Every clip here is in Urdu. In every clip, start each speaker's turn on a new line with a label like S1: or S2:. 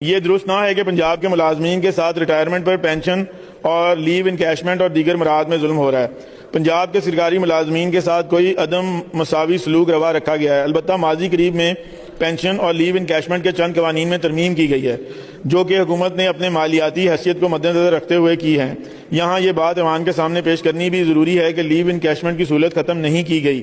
S1: یہ درست نہ ہے کہ پنجاب کے ملازمین کے ساتھ ریٹائرمنٹ پر پینشن اور لیو انکیشمنٹ اور دیگر مراد میں ظلم ہو رہا ہے۔ پنجاب کے سرکاری ملازمین کے ساتھ کوئی عدم مساوی سلوک روا رکھا گیا ہے۔ البتہ ماضی قریب میں پینشن اور لیو انکیشمنٹ کے چند قوانین میں ترمیم کی گئی ہے جو کہ حکومت نے اپنے مالیاتی حیثیت کو مد نظر رکھتے ہوئے کی ہے۔ یہاں یہ بات ایوان کے سامنے پیش کرنی بھی ضروری ہے کہ لیو انکیشمنٹ کی سہولت ختم نہیں کی گئی،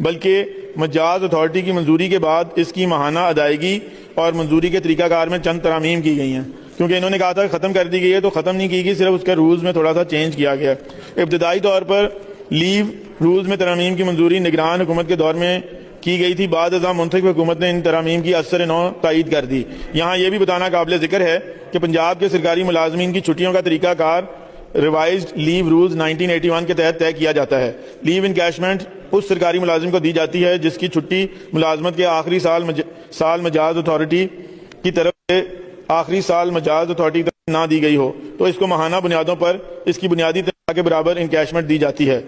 S1: بلکہ مجاز اتھارٹی کی منظوری کے بعد اس کی ماہانہ ادائیگی اور منظوری کے طریقہ کار میں چند ترامیم کی گئی ہیں۔ کیونکہ انہوں نے کہا تھا کہ ختم کر دی گئی ہے، تو ختم نہیں کی گئی، صرف اس کا رولز میں تھوڑا سا چینج کیا گیا۔ ابتدائی طور پر لیو رولز میں ترامیم کی منظوری نگران حکومت کے دور میں کی گئی تھی، بعد ازاں منتخب حکومت نے ان ترامیم کی اثر نو تائید کر دی۔ یہاں یہ بھی بتانا قابل ذکر ہے کہ پنجاب کے سرکاری ملازمین کی چھٹیوں کا طریقہ کار ریوائزڈ لیو رولز 1981 کے تحت طے کیا جاتا ہے۔ لیو انکیشمنٹ اس سرکاری ملازم کو دی جاتی ہے جس کی چھٹی ملازمت کے آخری سال مجاز اتھارٹی کی طرف سے نہ دی گئی ہو تو اس کو ماہانہ بنیادوں پر اس کی بنیادی تنخواہ کے برابر انکیشمنٹ دی جاتی ہے۔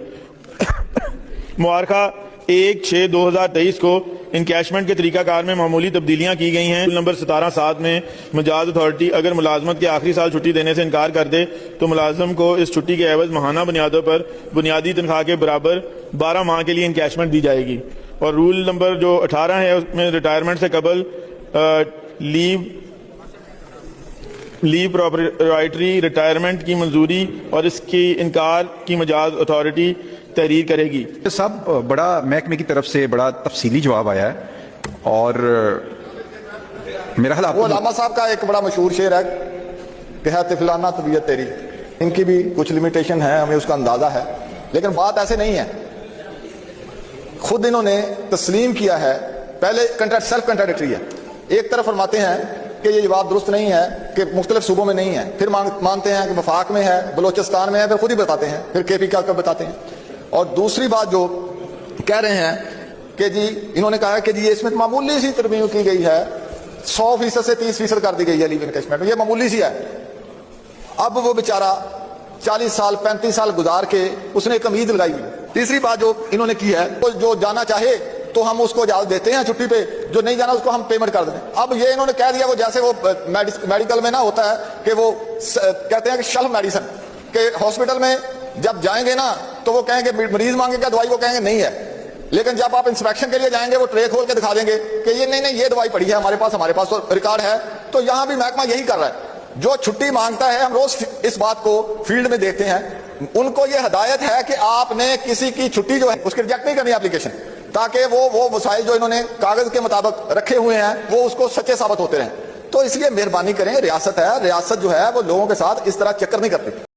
S1: مؤرخہ 1/6/2023 کو انکیشمنٹ کے طریقہ کار میں معمولی تبدیلیاں کی گئی ہیں۔ نمبر 17/7 میں مجاز اتھارٹی اگر ملازمت کے آخری سال چھٹی دینے سے انکار کر دے تو ملازم کو اس چھٹی کے عوض ماہانہ بنیادوں پر بنیادی تنخواہ کے برابر 12 ماہ کے لیے انکیشمنٹ دی جائے گی۔ اور رول نمبر جو 18 ہے اس میں ریٹائرمنٹ سے قبل لیو پراپرائٹری ریٹائرمنٹ کی منظوری اور اس کی انکار کی مجاز اتھارٹی تحریر کرے گی۔
S2: صاحب بڑا محکمے کی طرف سے بڑا تفصیلی جواب آیا ہے، اور میرا خیال
S3: وہ علامہ صاحب کا ایک بڑا مشہور شعر ہے کہ ہے طفلانہ طبیعت تیری، ان کی بھی کچھ لمیٹیشن ہے، ہمیں اس کا اندازہ ہے، لیکن بات ایسے نہیں ہے۔ خود انہوں نے تسلیم کیا ہے، پہلے سیلف کنٹراڈکٹری ہے، ایک طرف فرماتے ہیں کہ یہ جواب درست نہیں ہے کہ مختلف صوبوں میں نہیں ہے، پھر مانتے ہیں کہ وفاق میں ہے، بلوچستان میں ہے، پھر خود ہی بتاتے ہیں، پھر کے پی کا بتاتے ہیں۔ اور دوسری بات جو کہہ رہے ہیں کہ جی انہوں نے کہا کہ جی اس میں معمولی سی ترمیم کی گئی ہے، 100% سے 30% کر دی گئی ہے لیو انکیشمنٹ، یہ معمولی سی ہے۔ اب وہ بیچارہ 40 سال 35 سال گزار کے اس نے ایک امید لگائی ہوئی۔ تیسری بات جو انہوں نے کی ہے، جو جانا چاہے تو ہم اس کو اجازت دیتے ہیں چھٹی پہ، جو نہیں جانا اس کو ہم پیمنٹ کر دیں۔ اب یہ انہوں نے کہہ دیا وہ جیسے وہ میڈیکل میں نہ ہوتا ہے کہ وہ کہتے ہیں کہ شیلف میڈیسن، کہ ہاسپٹل میں جب جائیں گے نا تو وہ کہیں گے مریض مانگے کیا دوائی، وہ کہیں گے نہیں ہے، لیکن جب آپ انسپیکشن کے لیے جائیں گے وہ ٹرے کھول کے دکھا دیں گے کہ یہ نہیں یہ دوائی پڑی ہے ہمارے پاس تو ریکارڈ ہے۔ تو یہاں بھی محکمہ یہی کر رہا ہے، جو چھٹی مانگتا ہے، ہم روز اس بات کو فیلڈ میں دیکھتے ہیں، ان کو یہ ہدایت ہے کہ آپ نے کسی کی چھٹی جو ہے اس کی ریجیکٹ نہیں کرنی اپلیکیشن، تاکہ وہ وسائل جو انہوں نے کاغذ کے مطابق رکھے ہوئے ہیں وہ اس کو سچے ثابت ہوتے رہیں۔ تو اس لیے مہربانی کریں، ریاست ہے، ریاست جو ہے وہ لوگوں کے ساتھ اس طرح چکر نہیں کرتی۔